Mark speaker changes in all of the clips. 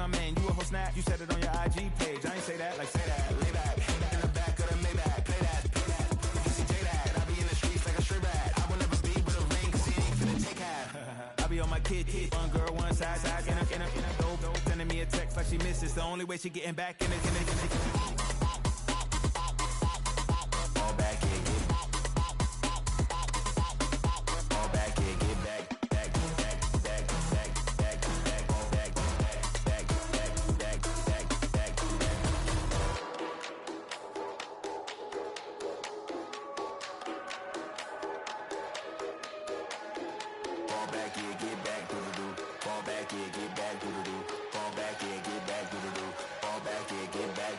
Speaker 1: my man, you a whole snap. You said it on your IG page. I ain't say that, like say that. Lay back, in the back of the Maybach. Play that. You see J that. I be in the streets like a stray rat. I will never be with a ring, cause he ain't finna take half. I be on my kid, one girl, one side, in a dope. Sending me a text like she misses. The only way she getting back in it. All back, yeah, get all back, yeah, get back.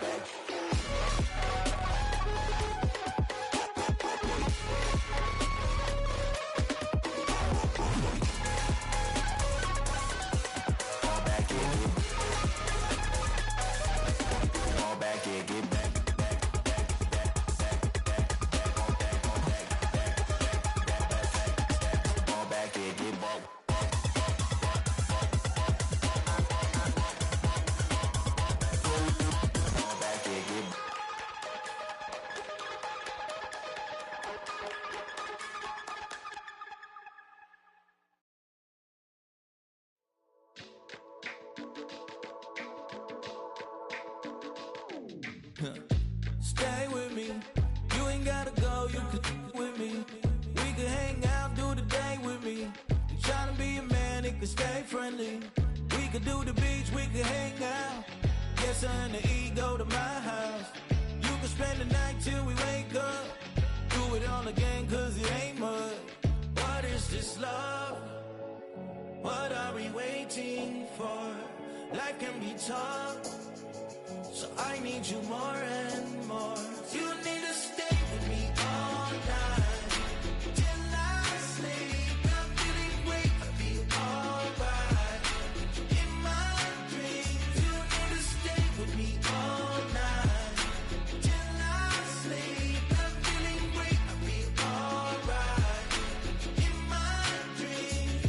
Speaker 2: Stay with me, you ain't gotta go, you can with me. We can hang out, do the day with me. You tryna be a man, it can stay friendly. We could do the beach, we can hang out. Yes, and the ego to my house. You can spend the night till we wake up. Do it all again, cause it ain't mud. What is this love? What are we waiting for? Life can be tough, so I need you more and more. You need to stay with me all night till I sleep. I'm feeling great, I'll be alright. In my dreams, you need to stay with me all night till I sleep. I'm feeling great, I'll be alright. In my dreams.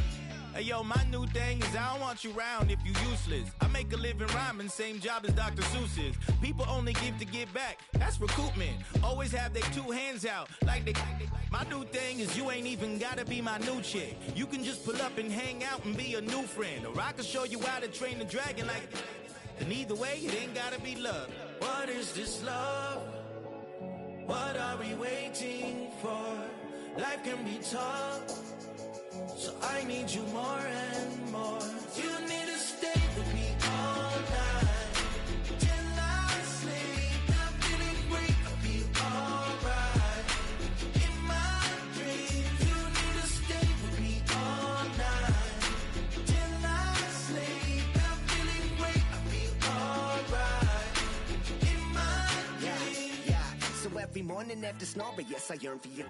Speaker 1: Hey yo, my new thing is I don't want you round if you useless. I make a living rhyming, same job as Dr. Seuss's. People only give to get back, that's recoupment. Always have their two hands out, like they. My new thing is you ain't even gotta be my new chick. You can just pull up and hang out and be a new friend. Or I can show you how to train the dragon like. And either way, it ain't gotta be love.
Speaker 2: What is this love? What are we waiting for? Life can be tough, so I need you more and more. You need to stay with me all night till I sleep. I'm feeling great, I'll be alright. In my dreams, you need to stay with me all night till I sleep. I'm feeling great, I'll be alright. In my dreams.
Speaker 3: Yeah. So every morning after snoring, yes, I yearn for you.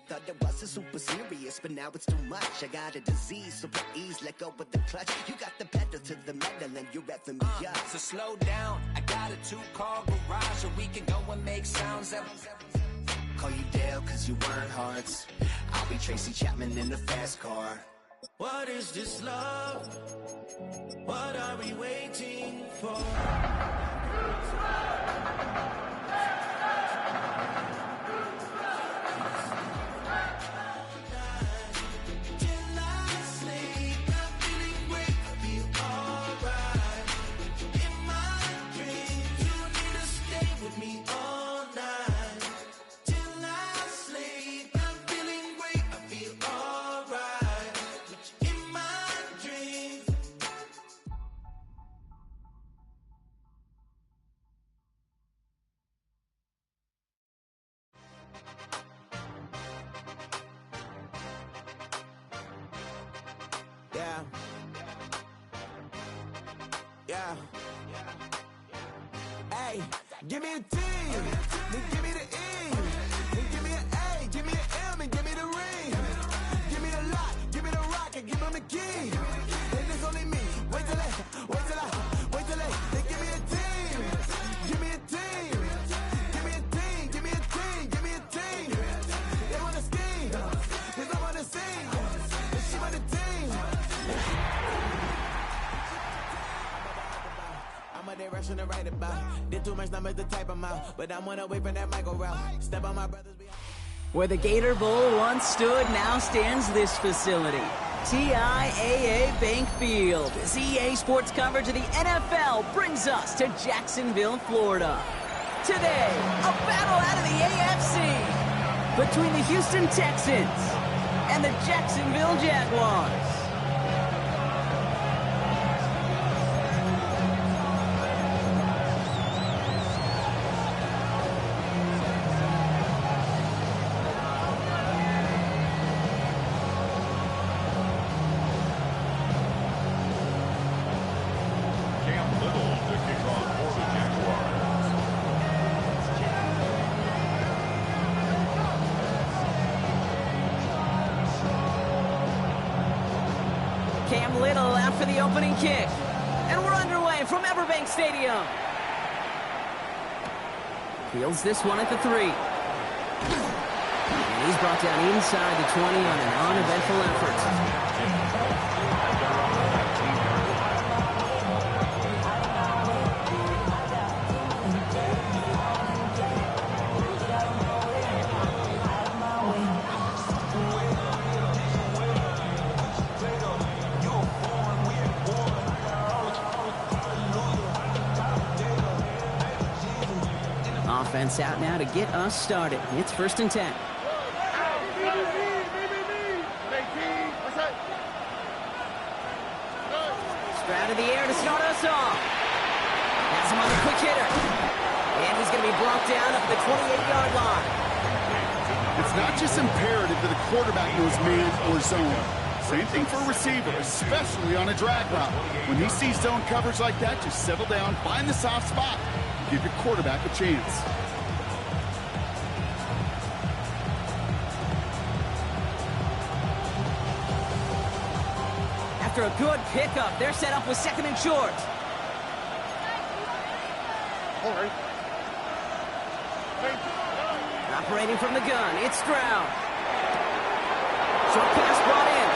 Speaker 3: Thought it wasn't super serious, but now it's too much. I got a disease, so please let go of the clutch. You got the pedal to the metal and you're revving me up.
Speaker 4: So slow down, I got a 2-car garage, or we can go and make sounds that.
Speaker 3: Call you Dale, cause you weren't hearts. I'll be Tracy Chapman in the fast car.
Speaker 2: What is this love? What are we waiting for? Yeah. Hey, give me a T, then give me the E, then give me an A, give me an M, and give me the ring. Give me the lock, give me the rock, and give them the key. Then it's only me. Wait till they give me a team. Give me a team. Give me a team. Give me a team. Give me a team. They wanna scheme, 'cause I wanna sing. And she want a team. shouldn't write about. Did too much numbers to type them out, but I'm one away from that Michael route. Step on my brothers behind.
Speaker 5: Where the Gator Bowl once stood, now stands this facility. TIAA Bank Field. As EA Sports coverage of the NFL brings us to Jacksonville, Florida. Today, a battle out of the AFC between the Houston Texans and the Jacksonville Jaguars. Cam Little out for the opening kick. And we're underway from Everbank Stadium. Fields this one at the 3. And he's brought down inside the 20 on an uneventful effort. Offense out now to get us started. It's 1st and 10. Stroud in the air to start us off. Has him on the quick hitter. And he's going to be brought down up the 28-yard line.
Speaker 6: It's not just imperative that a quarterback knows man or zone. Same thing for a receiver, especially on a drag route. When he sees zone coverage like that, just settle down, find the soft spot, and give your quarterback a chance.
Speaker 5: After a good pickup, they're set up with 2nd and short. Operating from the gun, it's Stroud. Short pass brought in.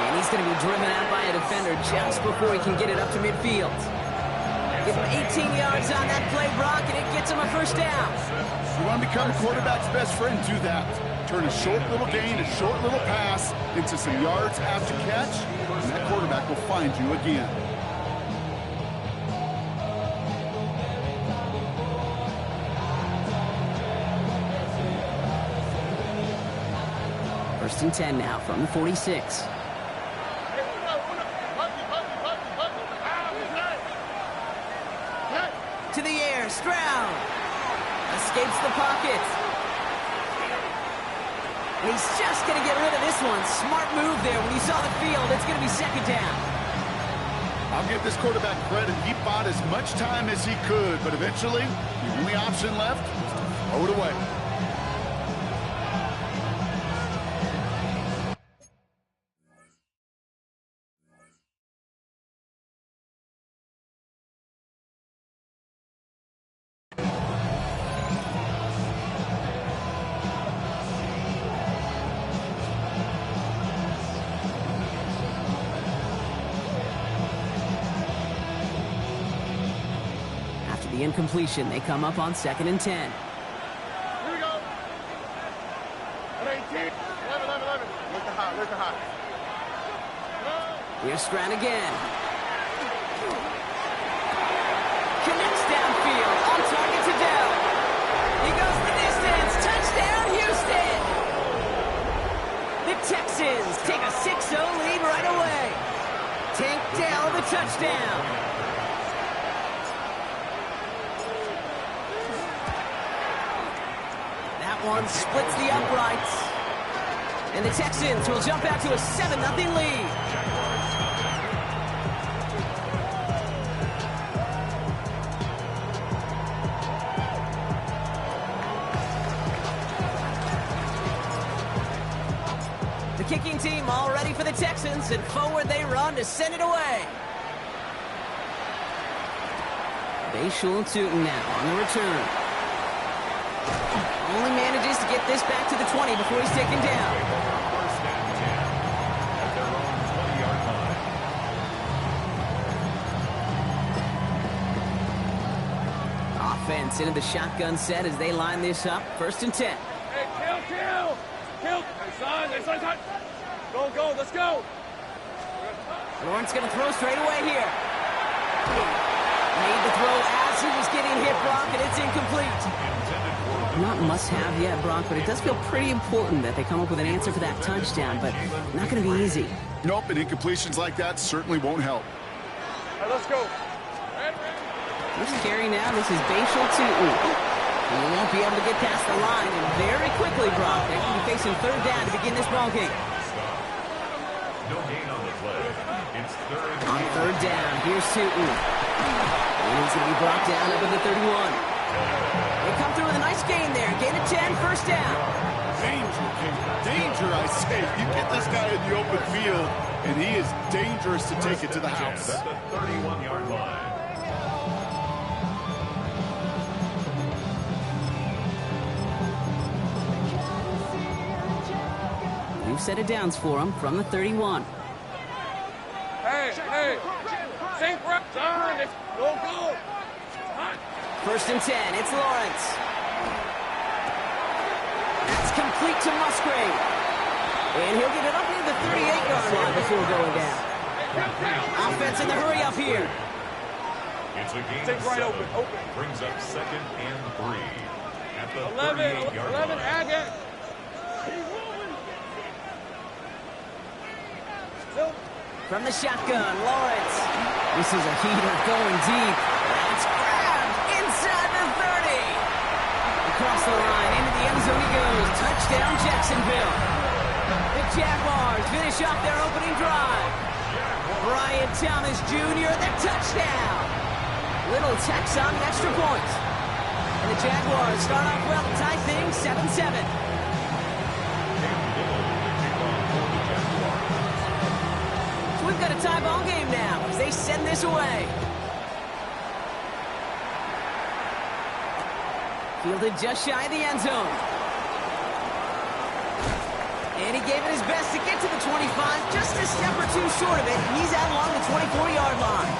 Speaker 5: And he's going to be driven out by a defender just before he can get it up to midfield. Give him 18 yards on that play, Brock, and it gets him a 1st down.
Speaker 6: You want to become a quarterback's best friend, do that. Turn a short little gain, a short little pass into some yards after catch, and that quarterback will find you again.
Speaker 5: First and 10 now from the 46. To the air, Stroud escapes the pocket. And he's just going to get rid of this one. Smart move there. When you saw the field, it's going to be 2nd down.
Speaker 6: I'll give this quarterback credit. He bought as much time as he could, but eventually, the only option left was to throw it away.
Speaker 5: The incompletion, they come up on 2nd and 10.
Speaker 7: Here we go. At 18. 11. Where's the high?
Speaker 5: Here's Stroud again. Connects downfield, on target to Dell. He goes the distance. Touchdown, Houston! The Texans take a 6-0 lead right away. Tank Dell the touchdown. One splits the uprights. And the Texans will jump out to a 7-0 lead. The kicking team all ready for the Texans, and forward they run to send it away. Bayshul Tootin now on the return. Only manages to get this back to the 20 before he's taken down.
Speaker 7: First down 10 at their own 20-yard
Speaker 5: defense into the shotgun set as they line this up. 1st and 10.
Speaker 7: Hey, kill! Hey, son, Go, let's go!
Speaker 5: Lawrence going to throw straight away here. Made the throw as he was getting hit, Brock, and it's incomplete. Not must-have yet, Brock, but it does feel pretty important that they come up with an answer for that touchdown, but not going to be easy.
Speaker 6: Nope, and incompletions like that certainly won't help.
Speaker 7: All right, let's go.
Speaker 5: First carry now, this is Bashal Tootin. He won't be able to get past the line, and very quickly, Brock, they're going to be facing 3rd down to begin this ball game.
Speaker 8: No gain on the play. It's 3rd.
Speaker 5: On 3rd down, here's Tootin. And he's going to be brought down up at the 31. They come through with a nice gain there. Gain of 10, 1st down.
Speaker 6: Danger, King. Danger, I say. You get this guy in the open field, and he is dangerous to take it to the house.
Speaker 8: At the 31-yard line.
Speaker 5: New set of downs for him from the 31.
Speaker 7: Hey! Same prep, John! Go!
Speaker 5: 1st and 10, it's Lawrence. That's complete to Musgrave. And he'll get it up near the 38-yard line before going down. Offense in the hurry up here.
Speaker 8: It's a gain
Speaker 7: Take
Speaker 8: of
Speaker 7: right
Speaker 8: 7.
Speaker 7: open.
Speaker 8: Brings up 2nd and 3. At the
Speaker 7: 11,
Speaker 8: 38-yard line.
Speaker 7: Agate.
Speaker 5: From the shotgun, Lawrence. This is a heater going deep. That's grabbed inside the 30. Across the line, into the end zone he goes. Touchdown, Jacksonville. The Jaguars finish off their opening drive. Brian Thomas Jr., the touchdown. Little Tex on the extra point. And the Jaguars start off well to tie things 7-7. We've got a tie ball game now as they send this away. Fielded just shy of the end zone. And he gave it his best to get to the 25, just a step or two short of it. He's out along the 24-yard line.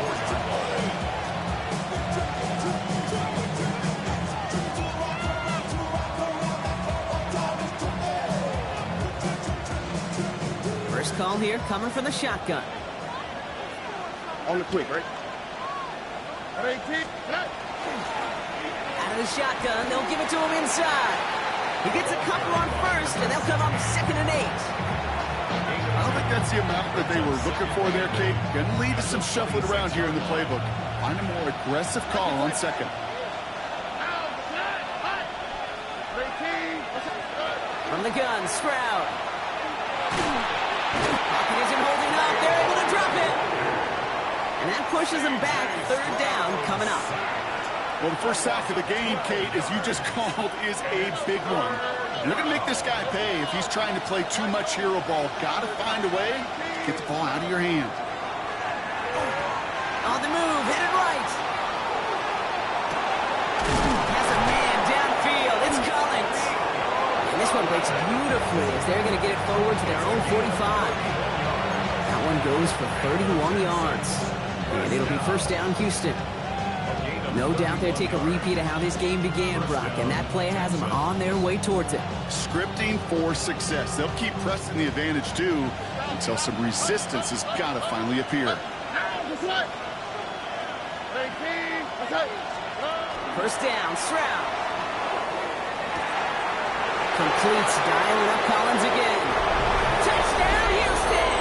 Speaker 5: First call here coming from the shotgun.
Speaker 7: On the quick, right?
Speaker 5: Out of the shotgun, they'll give it to him inside. He gets a couple on 1st, and they'll come up 2nd and 8.
Speaker 6: I don't think that's the amount that they were looking for there, Kate. Going to lead to some shuffling around here in the playbook. Find a more aggressive call on 2nd.
Speaker 5: From the gun, Stroud. Pocket isn't holding up. They're able to drop it. And that pushes them back. 3rd down coming up.
Speaker 6: Well, the first sack of the game, Kate, as you just called, is a big one. And they're going to make this guy pay if he's trying to play too much hero ball. Got to find a way to get the ball out of your hand.
Speaker 5: On the move, hit it right. Has a man downfield. It's Collins. And this one breaks beautifully as they're going to get it forward to their own 45. That one goes for 31 yards. And it'll be 1st down, Houston. No doubt they'll take a repeat of how this game began, Brock, and that play has them on their way towards it.
Speaker 6: Scripting for success. They'll keep pressing the advantage, too, until some resistance has got to finally appear.
Speaker 5: 1st down, Stroud. Completes, dialing up Collins again. Touchdown, Houston!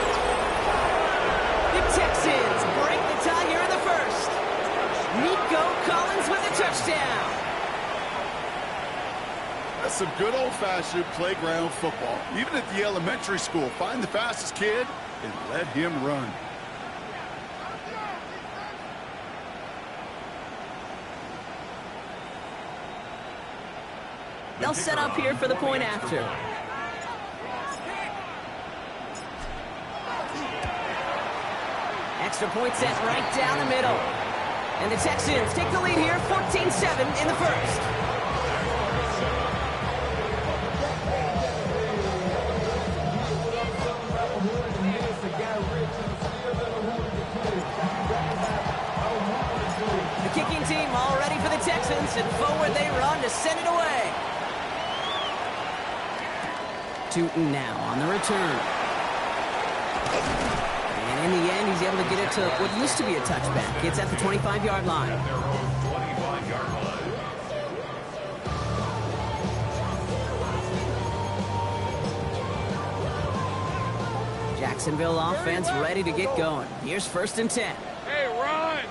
Speaker 5: The Texans break the tie here in the 1st. Nico Collins with a touchdown.
Speaker 6: That's some good old-fashioned playground football. Even at the elementary school, find the fastest kid and let him run.
Speaker 5: They'll set up here for the point after. Extra point set right down the middle. And the Texans take the lead here, 14-7 in the 1st. The kicking team all ready for the Texans. and forward they run to send it away. Tootin now on the return. And in the end, he's able to get it to what used to be a touchback. It's at the 25-yard line. Jacksonville offense ready to get going. Here's 1st and 10.
Speaker 7: Hey, run!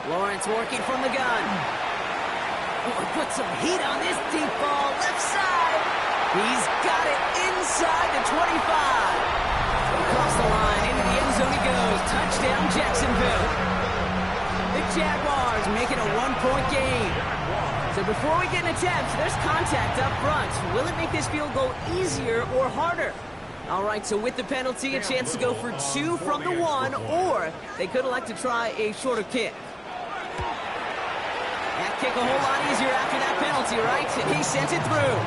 Speaker 5: Lawrence working from the gun. Put some heat on this deep ball. Left side. He's got it inside the 25. Across the line, into the end zone he goes. Touchdown, Jacksonville. The Jaguars make it a 1-point game. So before we get an attempt, there's contact up front. Will it make this field goal easier or harder? All right, so with the penalty, a chance to go for 2 from the 1, or they could elect to try a shorter kick. That kick a whole lot easier after that penalty, right? He sent it through.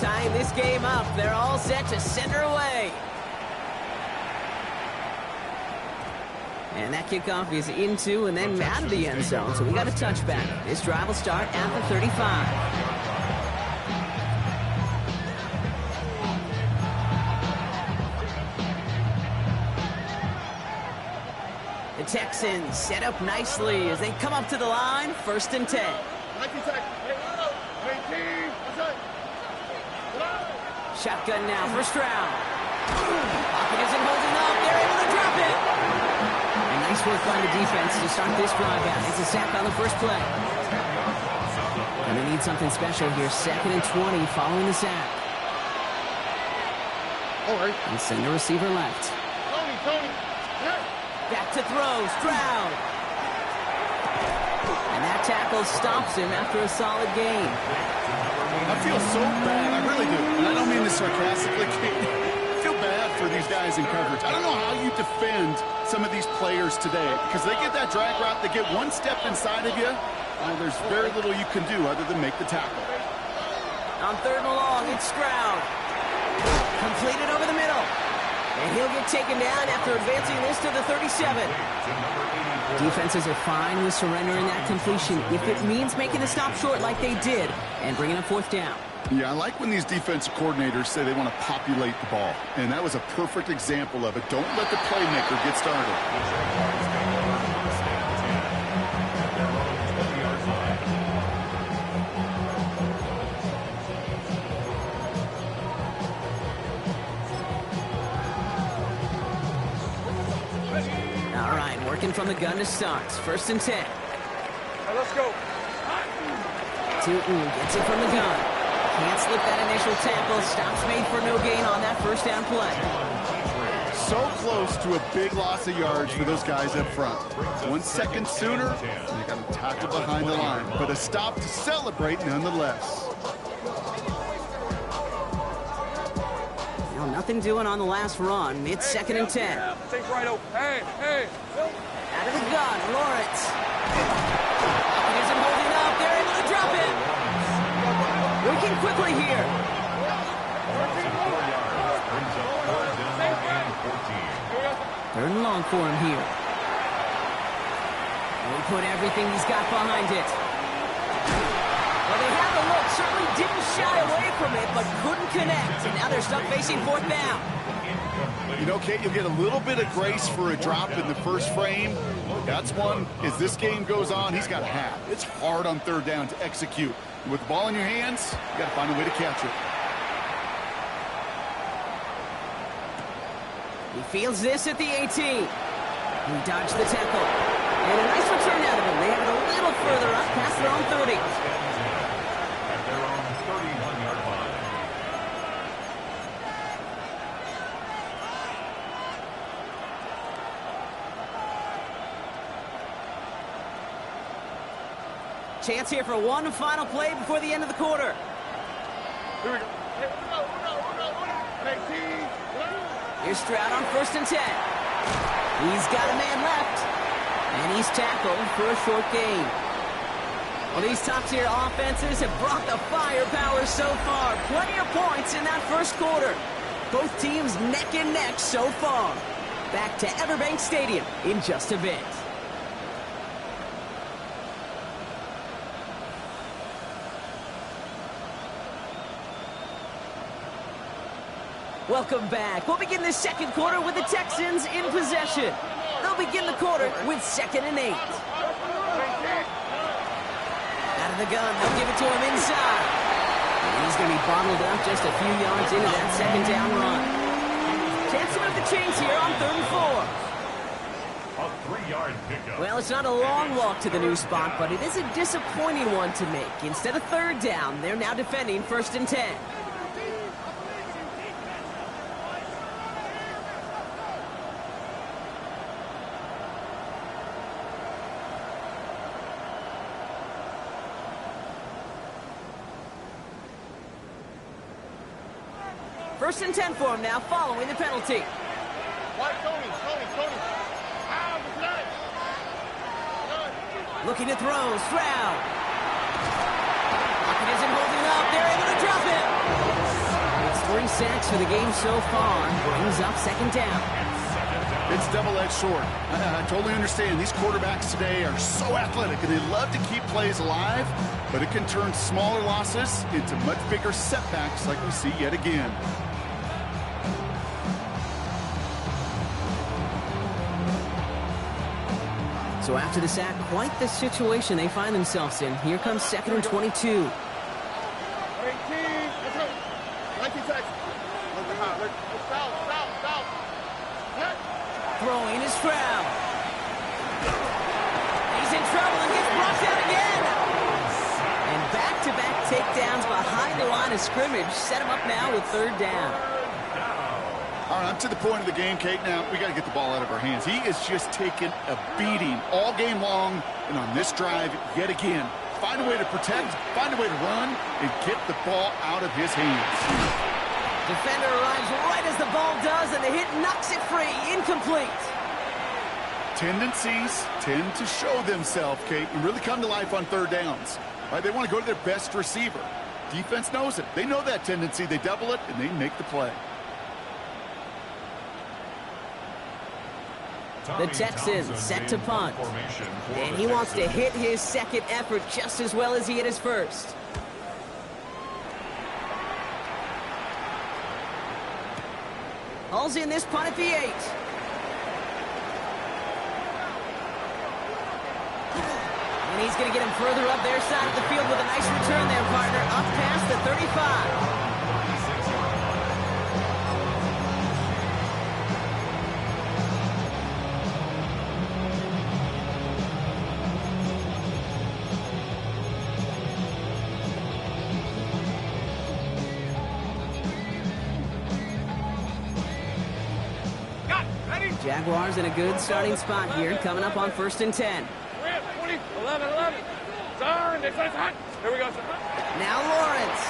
Speaker 5: Tying this game up, they're all set to send her away. And that kickoff is into and then out of the end zone, so we got a touchback. This drive will start at the 35. The Texans set up nicely as they come up to the line, 1st and 10. Shotgun now for Stroud. Pocket isn't holding up. They're able to drop it. And nice work by the defense to start this drive out. It's a sack on the first play. And they need something special here. 2nd and 20 following the sack. And send the receiver left. Back to throw. Stroud. And that tackle stops him after a solid gain.
Speaker 6: I feel so bad. I really do. And I don't mean this sarcastically. I feel bad for these guys in coverage. I don't know how you defend some of these players today because they get that drag route, they get one step inside of you. Well, there's very little you can do other than make the tackle.
Speaker 5: On 3rd and long, it's Stroud. Completed over the middle. And he'll get taken down after advancing this to the 37. Defenses are fine with surrendering that completion if it means making the stop short like they did and bringing up 4th down.
Speaker 6: Yeah, I like when these defensive coordinators say they want to populate the ball. And that was a perfect example of it. Don't let the playmaker get started.
Speaker 5: From the gun to start. 1st and 10.
Speaker 7: Hey, let's go.
Speaker 5: Tootin gets it from the gun. Can't slip that initial tackle. Stops made for no gain on that 1st down play.
Speaker 6: So close to a big loss of yards for those guys up front. 1 second sooner, they got a tackle behind the line. But a stop to celebrate nonetheless.
Speaker 5: Now, nothing doing on the last run. It's 2nd and 10.
Speaker 7: Think right open. Hey.
Speaker 5: Out of the gun, Lawrence. Pocket isn't holding up. They're able to drop it. Working quickly here. 3rd and long for him here. And he put everything he's got behind it. Well, they had the look. Certainly didn't shy away from it, but couldn't connect. And now they're stuck facing 4th down.
Speaker 6: You know, Kate, you'll get a little bit of grace for a drop in the first frame. That's one, as this game goes on, he's got to have. It's hard on 3rd down to execute. With the ball in your hands, you got to find a way to catch it.
Speaker 5: He fields this at the 18. He dodged the tackle. And a nice return out of him. They have it a little further up past their own 30.
Speaker 8: At their own 31-yard line.
Speaker 5: Chance here for one final play before the end of the quarter.
Speaker 7: Here we go.
Speaker 5: Here's Stroud on 1st and 10. He's got a man left. And he's tackled for a short gain. Well, these top-tier offenses have brought the firepower so far. Plenty of points in that first quarter. Both teams neck and neck so far. Back to Everbank Stadium in just a bit. Welcome back. We'll begin the second quarter with the Texans in possession. They'll begin the quarter with 2nd and 8. Out of the gun, they'll give it to him inside. And he's going to be bottled up just a few yards into that 2nd down run. Chance to move the chains here on 3rd and 4.
Speaker 8: A 3-yard pickup.
Speaker 5: Well, it's not a long walk to the new spot, but it is a disappointing one to make. Instead of 3rd down, they're now defending 1st and 10. First and 10 for him now, following the penalty. Looking to throw, Stroud. Pocket isn't holding up, they're able to drop it. It's 3 sacks for the game so far, brings up 2nd down.
Speaker 6: It's double-edged sword. I totally understand. These quarterbacks today are so athletic, and they love to keep plays alive, but it can turn smaller losses into much bigger setbacks like we see yet again.
Speaker 5: So after the sack, quite the situation they find themselves in. Here comes 2nd and 22. Throwing is Stroud. He's in trouble and gets brought down again. And back-to-back takedowns behind the line of scrimmage set him up now with 3rd down.
Speaker 6: All right, I'm to the point of the game, Kate. Now, we got to get the ball out of our hands. He is just taking a beating all game long, and on this drive, yet again. Find a way to protect, find a way to run, and get the ball out of his hands.
Speaker 5: Defender arrives right as the ball does, and the hit knocks it free. Incomplete.
Speaker 6: Tendencies tend to show themselves, Kate, and really come to life on 3rd downs. Right? They want to go to their best receiver. Defense knows it. They know that tendency. They double it, and they make the play.
Speaker 5: The Texans set to punt. And he wants to hit his 2nd effort just as well as he hit his 1st. Hauls in this punt at the 8. And he's going to get him further up their side of the field with a nice return there, partner. Up past the 35. Jaguars in a good starting spot here, coming up on 1st and 10.
Speaker 7: 20, 11. Turn. Here we go, sir.
Speaker 5: Now Lawrence.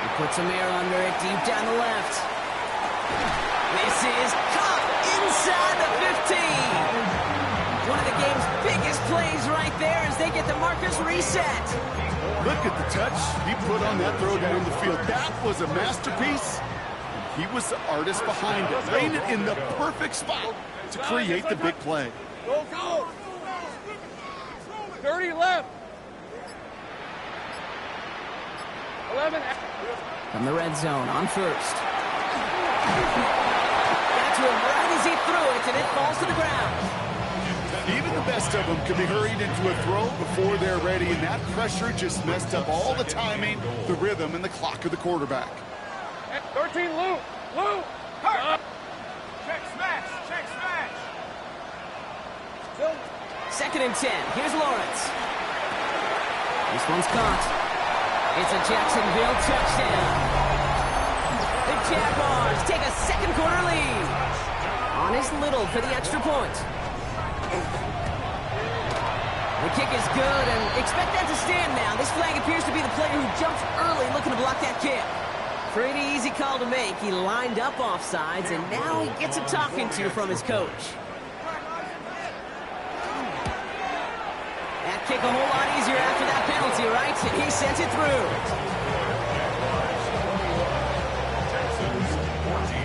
Speaker 5: He puts some air under it deep down the left. This is caught inside the 15. One of the game's biggest plays right there as they get the markers reset.
Speaker 6: Look at the touch he put on that throw down the field. That was a masterpiece. He was the artist behind it, laying it in the perfect spot to create the big play.
Speaker 7: Go! 30 left. 11.
Speaker 5: From the red zone on 1st. Got to him right as he threw it, and it falls to the ground.
Speaker 6: Even the best of them can be hurried into a throw before they're ready, and that pressure just messed up all the timing, the rhythm, and the clock of the quarterback.
Speaker 7: 13, Lou.
Speaker 9: Check smash.
Speaker 5: 2nd and 10. Here's Lawrence. This one's caught. It's a Jacksonville touchdown. The Jaguars take a 2nd quarter lead. On is Little for the extra point. The kick is good, and expect that to stand now. This flag appears to be the player who jumped early looking to block that kick. Pretty easy call to make. He lined up offsides, and now he gets a talking to from his coach. That kick a whole lot easier after that penalty, right? And he sent it through.
Speaker 8: Texans 14.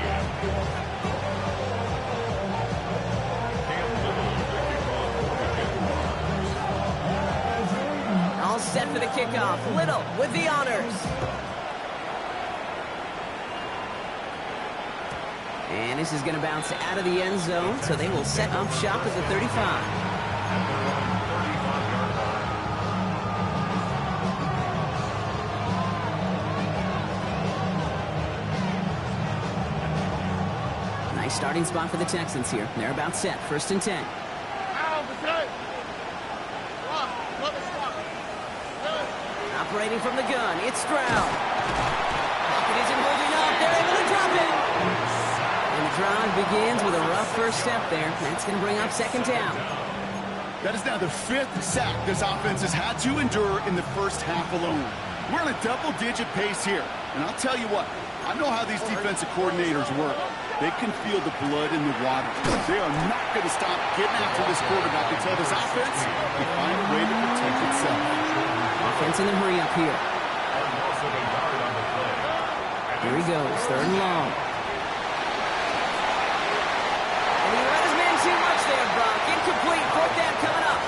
Speaker 5: All set for the kickoff. Little with the honors. And this is going to bounce out of the end zone, so they will set up shop at the 35. Nice starting spot for the Texans here. They're about set. 1st and 10. Operating from the gun, it's Stroud. Pocket isn't holding up. They're able to drop it. And the drive begins with a rough first step there. That's going to bring up 2nd down.
Speaker 6: That is now the 5th sack this offense has had to endure in the first half alone. We're on a double-digit pace here. And I'll tell you what, I know how these defensive coordinators work. They can feel the blood in the water. They are not going to stop getting after this quarterback until this offense can find a way to protect itself.
Speaker 5: Offense in the hurry up here. Here he goes, 3rd and long. And he let his man too much there, Brock. Incomplete, 4th down coming up.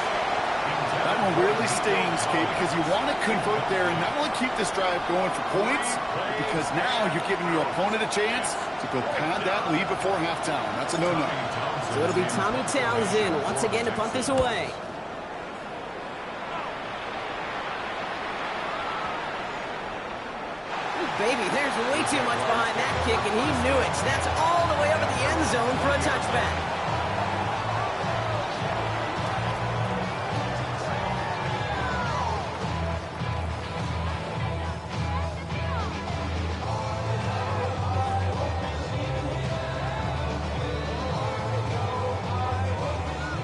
Speaker 6: That one really stings, Kate, because you want to convert there and not only keep this drive going for points, because now you're giving your opponent a chance to go pad that lead before halftime. That's a no-no.
Speaker 5: So it'll be Tommy Townsend once again to punt this away. Baby, there's way too much behind that kick, and he knew it. That's all the way over the end zone for a touchback.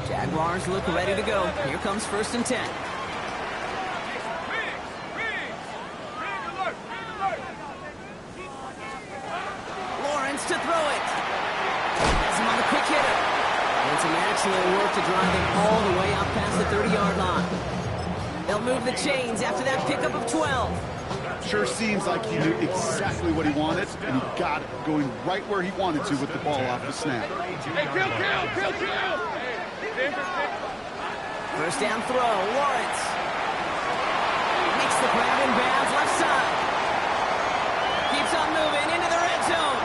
Speaker 5: Jaguars look ready to go. Here comes 1st and 10. To throw it. Has him on the quick hitter. And some excellent work to drive him all the way out past the 30-yard line. They'll move the chains after that pickup of 12.
Speaker 6: Sure seems like he knew exactly what he wanted, and he got it, going right where he wanted to with the ball off the snap.
Speaker 7: Hey, kill!
Speaker 5: 1st down throw, Lawrence. Makes the grab in bounds, left side. Keeps on moving into the red zone.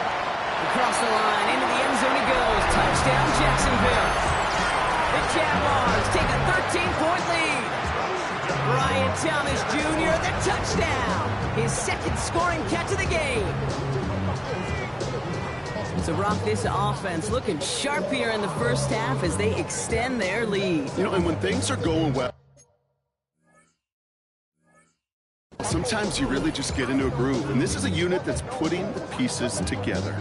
Speaker 5: Across the line, into the end zone he goes. Touchdown, Jacksonville. The Jaguars take a 13-point lead. Brian Thomas Jr., the touchdown. His 2nd scoring catch of the game. So, Brock, this offense looking sharp here in the first half as they extend their lead.
Speaker 6: You know, and when things are going well, sometimes you really just get into a groove. And this is a unit that's putting the pieces together.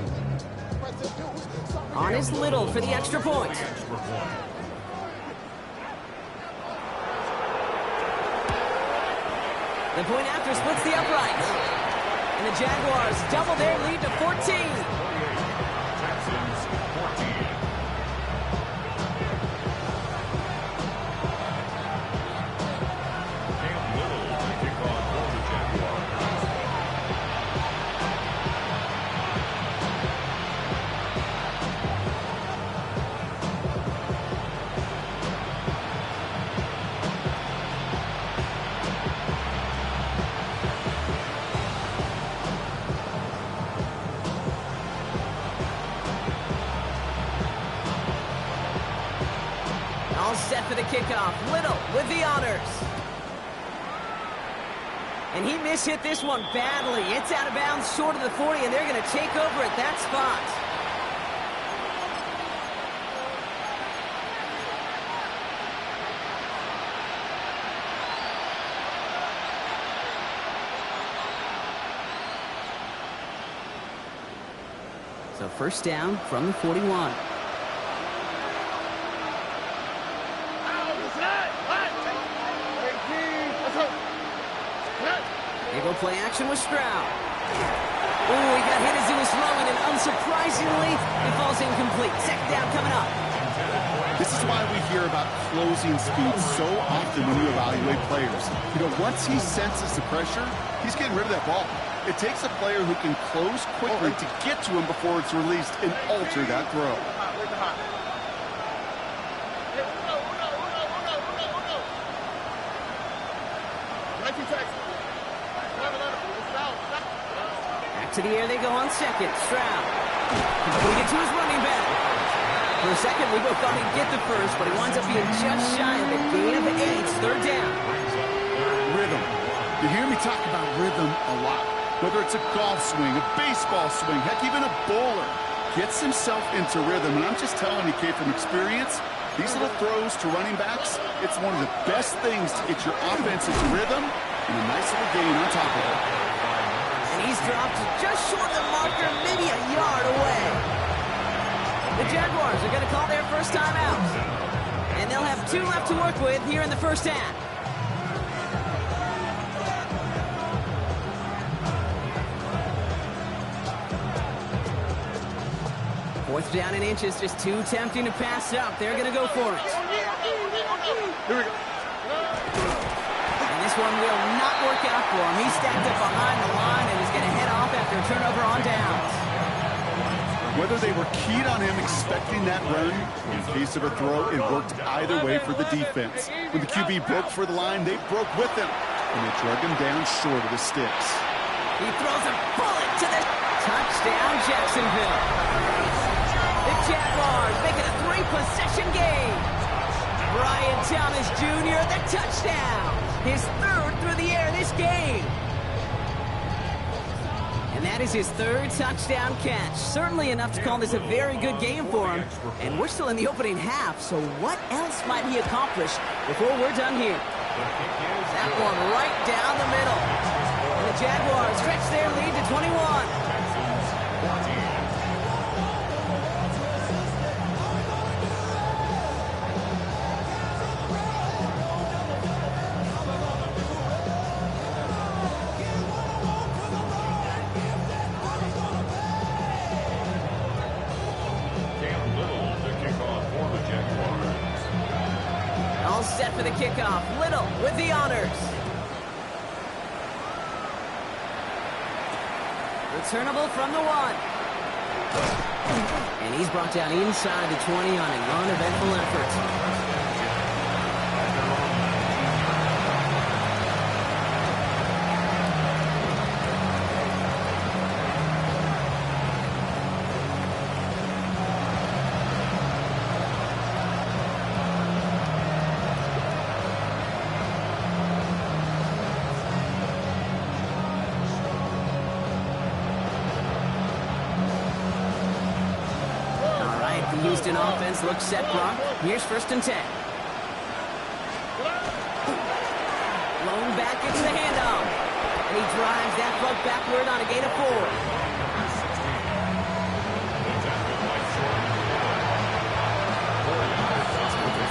Speaker 5: On is Little for the extra point. The point after splits the uprights. And the Jaguars double their lead to 14.
Speaker 8: Texans 14.
Speaker 5: All set for the kickoff. Little with the honors. And he mishit this one badly. It's out of bounds short of the 40, and they're going to take over at that spot. So 1st down from the 41. They go play action with Stroud. Oh, he got hit as he was throwing, and unsurprisingly, he falls incomplete. Second down coming up.
Speaker 6: This is why we hear about closing speed so often when you evaluate players. You know, once he senses the pressure, he's getting rid of that ball. It takes a player who can close quickly to get to him before it's released and alter that throw.
Speaker 5: Back to the air they go on second. Stroud. Putting it to his running back. For a second, we both thought he'd get the first, but he winds up being just shy of it. Gain of 8, third down.
Speaker 6: Rhythm. You hear me talk about rhythm a lot. Whether it's a golf swing, a baseball swing, heck, even a bowler gets himself into rhythm. And I'm just telling you, Kate, from experience, these little throws to running backs, it's one of the best things to get your offense into rhythm and a nice little gain on top of it.
Speaker 5: And he's dropped just short of the marker, maybe a yard away. The Jaguars are going to call their first time out. And they'll have 2 left to work with here in the first half. Fourth down in inches, just too tempting to pass up. They're going to go for it.
Speaker 6: Here we go.
Speaker 5: And this one will not work out for him. He's stacked up behind the line and is going to head off after a turnover on downs.
Speaker 6: Whether they were keyed on him expecting that run, or in case of a throw, it worked either way for the defense. When the QB broke for the line, they broke with him, and they drug him down short of the sticks.
Speaker 5: He throws a bullet to the touchdown, Jacksonville. The Jaguars make it a 3-possession game. Brian Thomas Jr., the touchdown. His 3rd through the air this game. And that is his 3rd touchdown catch. Certainly enough to call this a very good game for him. And we're still in the opening half, so what else might he accomplish before we're done here? That one right down the middle. And the Jaguars stretch their lead to 21. Set for the kickoff. Little with the honors. Returnable from the 1. And he's brought down inside the 20 on an uneventful effort. Houston offense looks set, Brock. Here's 1st and 10. Blown back into the handoff. And he drives that puck backward on a gain of 4.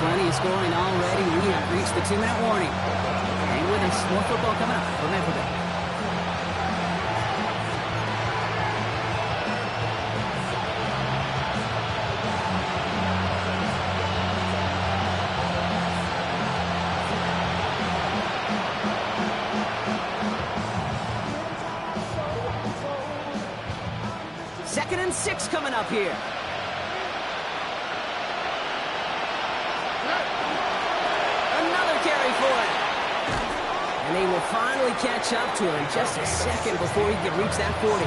Speaker 5: Plenty of scoring already. We have reached the 2-minute warning. Hang with us. More football coming up from Everett. Second and 6 coming up here. Another carry for him. And they will finally catch up to him in just a second before he can reach that 40.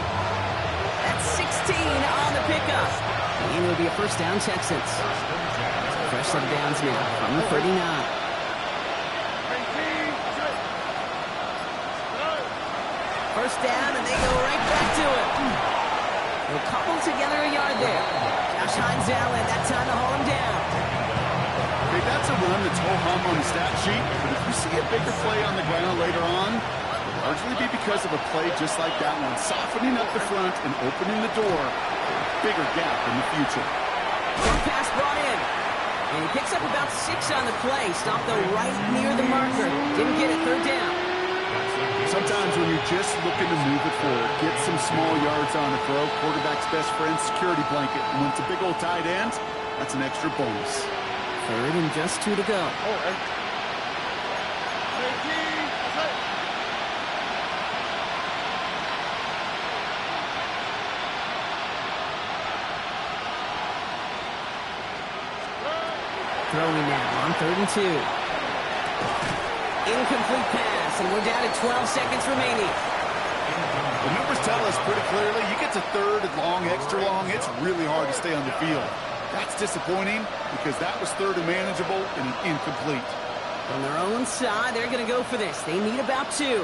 Speaker 5: That's 16 on the pickup. And it'll be a first down, Texans. Fresh set of downs now from the 39. First down, and they go right back to it. They'll cobble together a yard there. Josh Hines Allen, that time to haul him down.
Speaker 6: Hey, that's a run that's ho-hum on the stat sheet, but if you see a bigger play on the ground later on, it'll largely be because of a play just like that one, softening up the front and opening the door for a bigger gap in the future.
Speaker 5: One pass brought in, and he picks up about 6 on the play. Stopped though right near the marker. Didn't get it, third down.
Speaker 6: Sometimes when you're just looking to move it forward, get some small yards on a throw, quarterback's best friend, security blanket. And when it's a big old tight end, that's an extra bonus.
Speaker 5: 3rd and just 2 to go. Throwing now on 3rd and 2. Incomplete pass, and we're down to 12 seconds remaining.
Speaker 6: The numbers tell us pretty clearly, you get to 3rd and long, extra long, it's really hard to stay on the field. That's disappointing because that was 3rd and manageable and an incomplete.
Speaker 5: On their own side, they're going to go for this. They need about 2.
Speaker 7: Hey,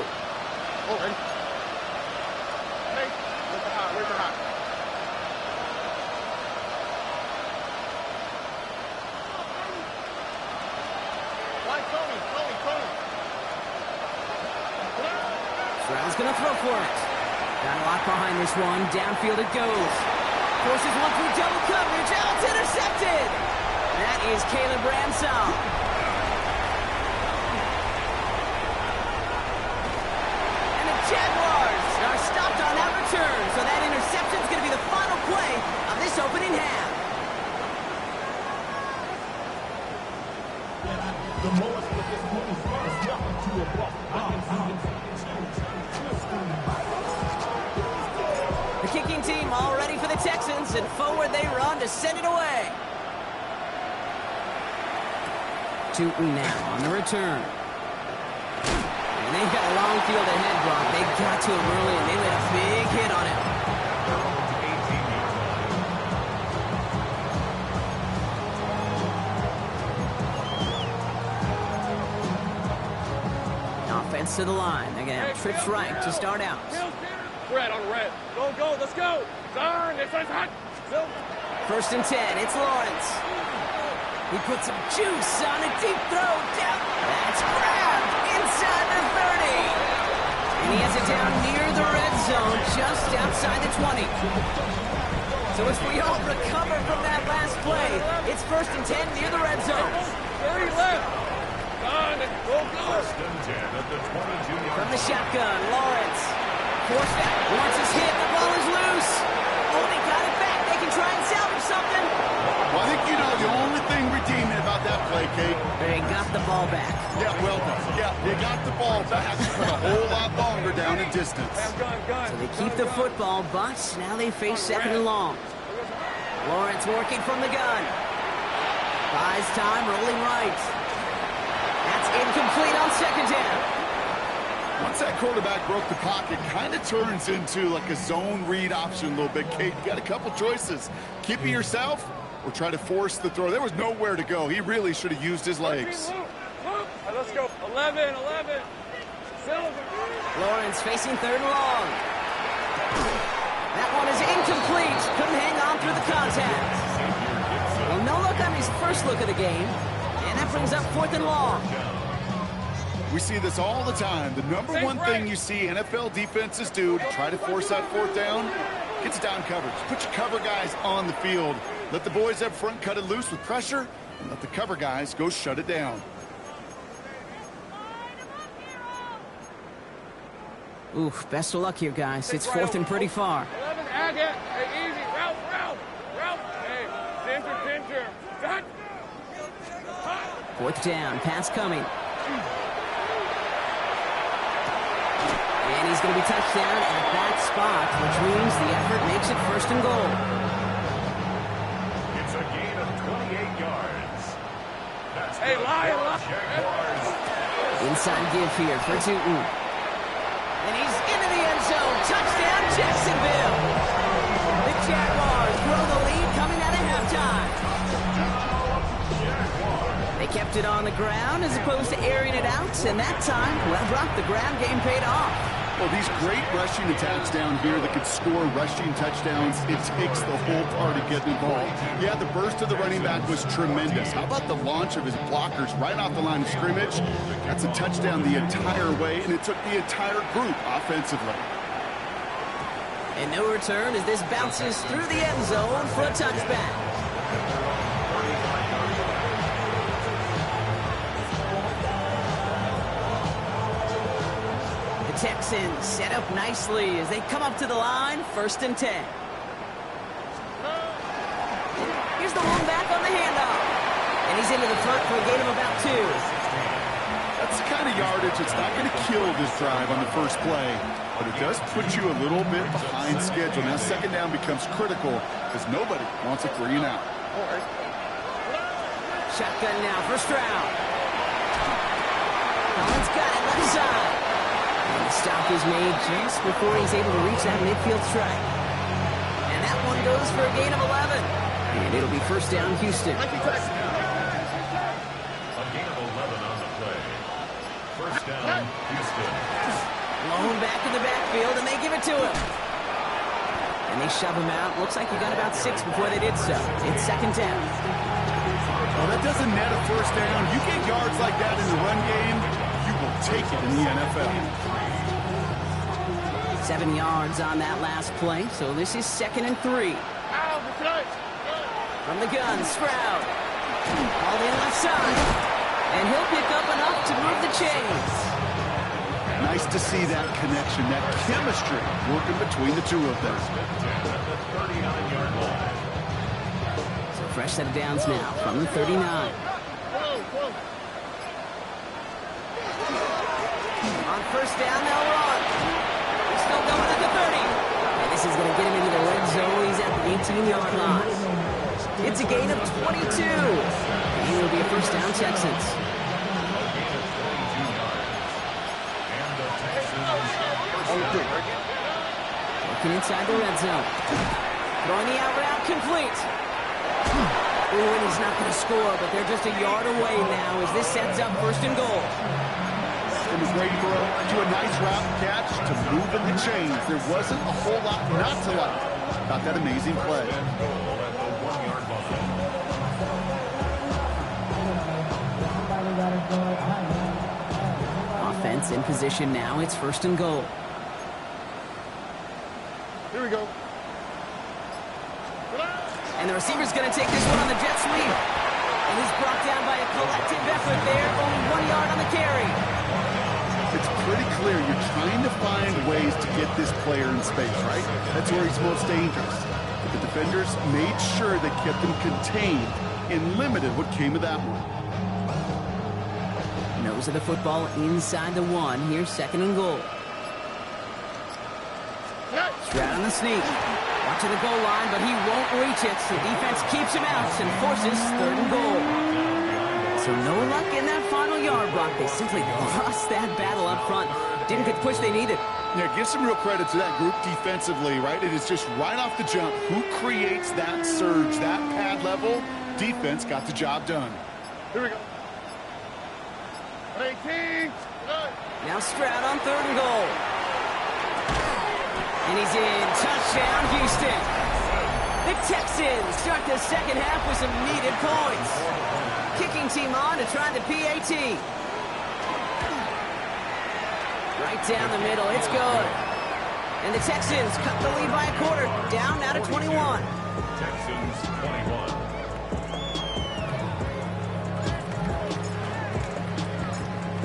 Speaker 7: where's the hot?
Speaker 5: Stroud's going to throw for it. Got a lot behind this one. Downfield it goes. Forces one through double coverage. Oh, it's intercepted. That is Caleb Ransall. And the Jaguars are stopped on that return. So that interception is going to be the final play of this opening half. The kicking team all ready for the Texans, and forward they run to send it away. Tootin now on the return. And they've got a long field ahead, Brock. They got to him early, and they laid a big hit on him. Offense to the line. They're going to have trips right to start out.
Speaker 7: Red on red. Go, let's go. Darn, this one's hot.
Speaker 5: 1st and 10, it's Lawrence. He puts some juice on a deep throw down. That's grabbed inside the 30. And he has it down near the red zone, just outside the 20. So as we all recover from that last play, it's 1st and 10 near the red zone.
Speaker 7: 30 left. Darn, go.
Speaker 8: 1st and 10 at the 22.
Speaker 5: From the shotgun, Lawrence. Forced out. Lawrence is hit. The ball is loose. Oh, they got it back. They can try and salvage something.
Speaker 6: Well, I think you know the only thing redeeming about that play, Kate.
Speaker 5: They got the ball back.
Speaker 6: Yeah, well done. Yeah, they got the ball back, but a whole lot longer down in distance.
Speaker 5: So they keep the football, but now they face 2nd and long. Lawrence working from the gun. Buys time, rolling right. That's incomplete on 2nd down.
Speaker 6: Once that quarterback broke the pocket, kind of turns into like a zone read option a little bit, Kate. You got a couple choices. Keep it yourself or try to force the throw. There was nowhere to go. He really should have used his legs.
Speaker 7: Let's go. 11. Silver.
Speaker 5: Lawrence facing 3rd and long. That one is incomplete. Couldn't hang on through the contact. Well, no look on his first look of the game. And that brings up 4th and long.
Speaker 6: We see this all the time. The number one thing you see NFL defenses do to try to force that 4th down, gets down coverage. Put your cover guys on the field. Let the boys up front cut it loose with pressure, and let the cover guys go shut it down.
Speaker 5: Oof, best of luck here, guys. It's 4th and pretty far.
Speaker 7: 11, Agate. Hey, easy. Ralph. Hey, Ginger. Done.
Speaker 5: 4th down, pass coming. And he's going to be touched down at that spot, which means the effort makes it 1st and goal.
Speaker 8: It's a gain of 28 yards. That's
Speaker 7: Hey, Lion.
Speaker 8: Jaguars.
Speaker 5: Inside give here for Tootin. And he's into the end zone. Touchdown, Jacksonville. The Jaguars grow the lead coming out of halftime. They kept it on the ground as opposed to airing it out, and that time, well, Brock, the ground game paid off.
Speaker 6: Well, these great rushing attacks down here that could score rushing touchdowns, it takes the whole party getting involved. Yeah, the burst of the running back was tremendous. How about the launch of his blockers right off the line of scrimmage? That's a touchdown the entire way, and it took the entire group offensively.
Speaker 5: And no return as this bounces through the end zone for a touchback. Texans set up nicely as they come up to the line, 1st and 10. Here's the one back on the handoff. And he's into the front for a gain of about 2.
Speaker 6: That's the kind of yardage that's not going to kill this drive on the first play, but it does put you a little bit behind schedule. Now 2nd down becomes critical because nobody wants a 3 and out.
Speaker 5: Shotgun now for Stroud. Collins got it left side. And the stop is made just before he's able to reach that midfield strike. And that one goes for a gain of 11. And it'll be 1st down, Houston.
Speaker 8: A gain of 11 on the play. 1st down, Houston.
Speaker 5: Blown back in the backfield, and they give it to him. And they shove him out. Looks like he got about 6 before they did so. It's 2nd down.
Speaker 6: Well, that doesn't net a 1st down. You get yards like that in the run game, you will take it in the NFL.
Speaker 5: 7 yards on that last play, so this is 2nd and 3. From the gun, Stroud. All in left side. And he'll pick up enough to move the chains.
Speaker 6: Nice to see that connection, that chemistry working between the two of them.
Speaker 5: So fresh set of downs now from the 39. On 1st down, they'll run. He's still going at the 30. And this is going to get him into the red zone. He's at the 18-yard line. It's a gain of 22. And it will be a 1st down, Texans. Working inside the red zone. Throwing the out route complete. Ooh, and he's not going to score, but they're just a yard away now as this sets up 1st and goal.
Speaker 6: From a great throw to a nice route catch to moving the chains. There wasn't a whole lot not to like about that amazing play.
Speaker 5: Offense in position now. It's 1st and goal.
Speaker 7: Here we go.
Speaker 5: And the receiver's going to take this one on the jet sweep. And he's brought down by a collective effort there. Only 1 yard on the carry.
Speaker 6: It's pretty clear you're trying to find ways to get this player in space, right? That's where he's most dangerous. But the defenders made sure they kept him contained and limited what came of that one.
Speaker 5: Nose of the football inside the 1. Here's 2nd and goal. Stroud on the sneak. Watching the goal line, but he won't reach it. The defense keeps him out and forces 3rd and goal. So no luck in that final yard block. They simply lost that battle up front. Didn't get the push they needed.
Speaker 6: Yeah, give some real credit to that group defensively, right? It is just right off the jump. Who creates that surge, that pad level? Defense got the job done.
Speaker 7: Here we go. 18.
Speaker 5: Now Stroud on 3rd and goal. And he's in. Touchdown, Houston. The Texans start the 2nd half with some needed points. Kicking team on to try the PAT. Right down the middle. It's good. And the Texans cut the lead by a quarter. Down now to 21.
Speaker 8: Texans 21.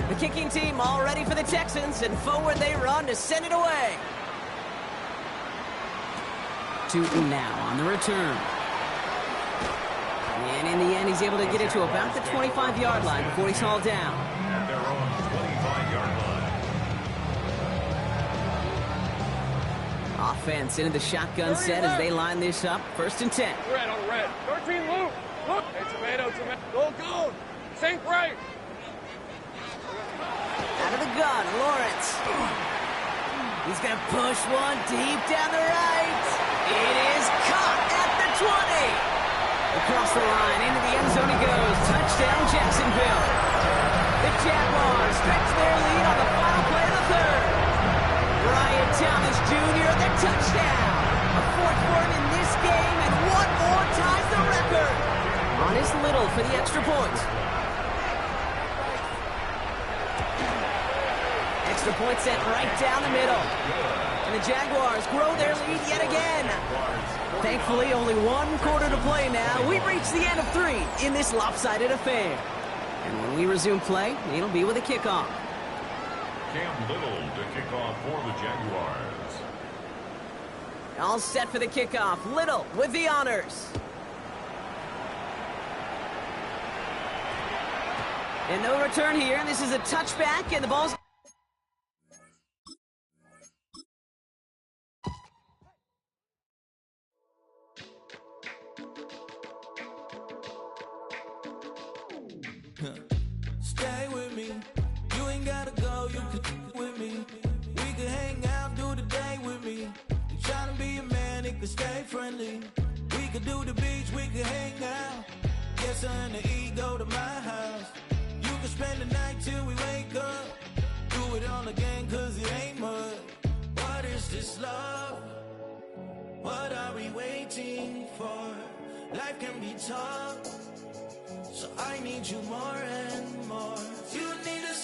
Speaker 5: The kicking team all ready for the Texans, and forward they run to send it away. Tootin now on the return. And in the end, he's able to get it to about the 25-yard line before he's hauled down.
Speaker 8: At their own 25-yard line.
Speaker 5: Offense into the shotgun set as they line this up. 1st and 10.
Speaker 7: Red on red. 13 loop. Look. Hey, tomato. Go. Sink right.
Speaker 5: Out of the gun, Lawrence. He's going to push one deep down the right. It is caught at the 20. Across the line, into the end zone he goes. Touchdown, Jacksonville. The Jaguars stretch their lead on the final play of the 3rd. Brian Thomas Jr. the touchdown. A 4th for him in this game, and 1 more ties the record. On his Little for the extra point. Extra point set right down the middle. And the Jaguars grow their lead yet again. Thankfully, only 1 quarter to play now. We've reached the end of 3 in this lopsided affair. And when we resume play, it'll be with a kickoff.
Speaker 8: Cam Little to kick off for the Jaguars.
Speaker 5: All set for the kickoff. Little with the honors. And no return here. This is a touchback, and the ball's...
Speaker 2: Stay with me. You ain't gotta go, you can with me. We can hang out, do the day with me. You tryna be a man, it can stay friendly. We could do the beach, we can hang out. Get something to eat, go to my house. You can spend the night till we wake up. Do it all again, cause it ain't much. What is this love? What are we waiting for? Life can be tough, so I need you more and more. You need to